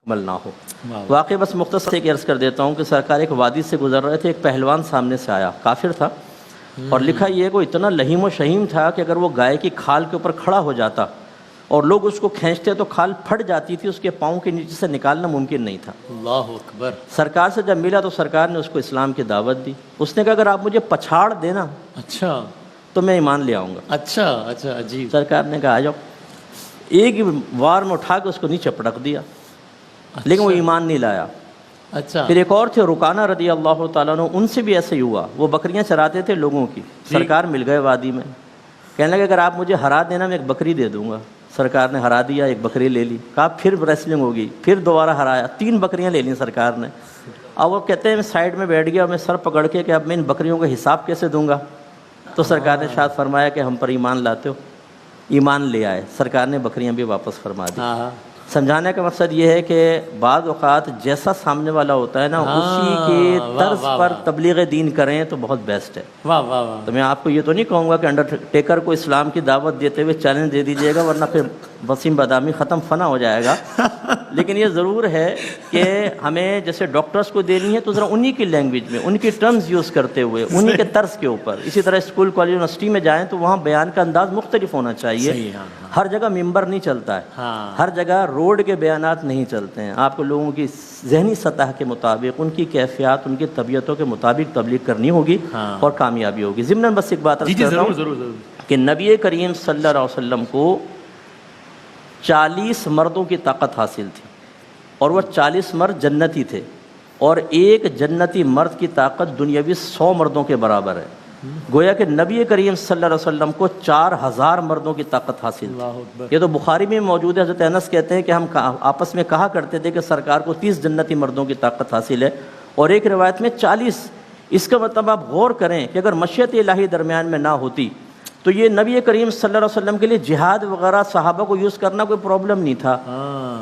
مل نہ ہو۔ واقعی بس مختصر ایک عرض کر دیتا ہوں کہ سرکار ایک وادی سے گزر رہے تھے، ایک پہلوان سامنے سے آیا، کافر تھا، اور لکھا یہ کہ وہ اتنا لہیم و شہیم تھا کہ اگر وہ گائے کی کھال کے اوپر کھڑا ہو جاتا اور لوگ اس کو کھینچتے تو کھال پھٹ جاتی تھی، اس کے پاؤں کے نیچے سے نکالنا ممکن نہیں تھا۔ اللہ اکبر۔ سرکار سے جب ملا تو سرکار نے اس کو اسلام کی دعوت دی۔ اس نے کہا اگر آپ مجھے پچھاڑ دینا اچھا تو میں ایمان لے آؤں گا۔ اچھا اچھا عجیب۔ سرکار نے کہا آ جاؤ، ایک ہی وار میں اٹھا کے اس کو نیچے پٹک دیا، لیکن وہ ایمان نہیں لایا۔ اچھا پھر ایک اور تھے رکانہ رضی اللہ تعالیٰ عنہ، ان سے بھی ایسے ہی ہوا، وہ بکریاں چراتے تھے لوگوں کی، سرکار مل گئے وادی میں، کہنے لگے اگر آپ مجھے ہرا دینا میں ایک بکری دے دوں گا۔ سرکار نے ہرا دیا، ایک بکری لے لی، کہا پھر ریسلنگ ہوگی، پھر دوبارہ ہرایا، 3 بکریاں لے لیں سرکار نے۔ اب وہ کہتے ہیں میں سائڈ میں بیٹھ گیا، میں سر پکڑ کے کہ اب میں ان بکریوں کا حساب کیسے دوں گا؟ تو سرکار نے ارشاد فرمایا کہ ہم پر ایمان لاتے ہو؟ ایمان لے آئے، سرکار نے بکریاں بھی واپس فرما دی۔ سمجھانے کا مقصد یہ ہے کہ بعض اوقات جیسا سامنے والا ہوتا ہے نا، اسی کے طرز پر تبلیغ دین کریں تو بہت بیسٹ ہے۔ واہ واہ واہ۔ تو میں آپ کو یہ تو نہیں کہوں گا کہ انڈرٹیکر کو اسلام کی دعوت دیتے ہوئے چیلنج دے دیجیے گا، ورنہ پھر وسیم بادامی ختم فنا ہو جائے گا۔ لیکن یہ ضرور ہے کہ ہمیں جیسے ڈاکٹرز کو دینی ہے تو ذرا انہی کی لینگویج میں، ان کی ٹرمز یوز کرتے ہوئے، انہی کے طرز کے اوپر۔ اسی طرح اسکول کالج یونیورسٹی میں جائیں تو وہاں بیان کا انداز مختلف ہونا چاہیے۔ ہر جگہ ممبر نہیں چلتا ہے، ہر جگہ روڈ کے بیانات نہیں چلتے ہیں۔ آپ کو لوگوں کی ذہنی سطح کے مطابق، ان کی کیفیات، ان کی طبیعتوں کے مطابق تبلیغ کرنی ہوگی اور کامیابی ہوگی۔ ضمناً بس ایک بات عرض کرتا ہوں کہ نبی کریم صلی اللہ علیہ وسلم کو 40 مردوں کی طاقت حاصل تھی، اور وہ 40 مرد جنتی تھے، اور ایک جنتی مرد کی طاقت دنیاوی 100 مردوں کے برابر ہے۔ گویا کہ نبی کریم صلی اللہ علیہ وسلم کو 4000 مردوں کی طاقت حاصل تھی۔ یہ تو بخاری میں موجود ہے۔ حضرت انس کہتے ہیں کہ ہم آپس میں کہا کرتے تھے کہ سرکار کو 30 جنتی مردوں کی طاقت حاصل ہے، اور ایک روایت میں 40۔ اس کا مطلب آپ غور کریں کہ اگر مشیت الہی درمیان میں نہ ہوتی تو یہ نبی کریم صلی اللہ علیہ وسلم کے لیے جہاد وغیرہ صحابہ کو یوز کرنا کوئی پرابلم نہیں تھا۔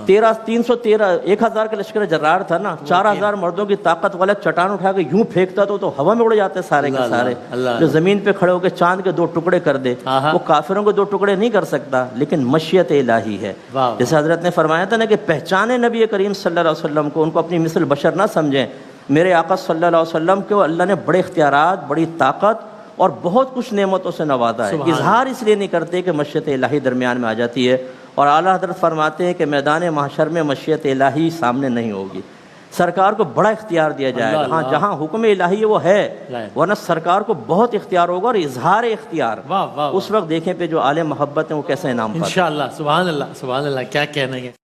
1000 کا لشکر جرار تھا نا، 4000 مردوں کی طاقت والا چٹان اٹھا کے یوں پھینکتا تو ہوا میں اڑ جاتے سارے کے سارے، جو زمین پہ کھڑے ہو کے چاند کے 2 ٹکڑے کر دے۔ وہ کافروں کو 2 ٹکڑے نہیں کر سکتا، لیکن مشیت الہی ہے۔ جیسے حضرت نے فرمایا تھا نا کہ پہچانے نبی کریم صلی اللہ علیہ وسلم کو، ان کو اپنی مثل بشر نہ سمجھیں۔ میرے آقا صلی اللہ علیہ وسلم کو اللہ نے بڑے اختیارات، بڑی طاقت اور بہت کچھ نعمتوں سے نوازا ہے۔ اظہار اس لیے نہیں کرتے کہ مشیت الہی درمیان میں آ جاتی ہے، اور اعلیٰ حضرت فرماتے ہیں کہ میدان محشر میں مشیت الہی سامنے نہیں ہوگی، سرکار کو بڑا اختیار دیا جائے گا۔ ہاں جہاں حکم الہی ہے وہ ہے، ورنہ سرکار کو بہت اختیار ہوگا، اور اظہار اختیار اس وقت دیکھیں پہ جو اعلی محبت ہیں وہ کیسا انعام پاتے ہیں۔ انشاءاللہ۔ سبحان اللہ سبحان اللہ، کیا کہنا ہے۔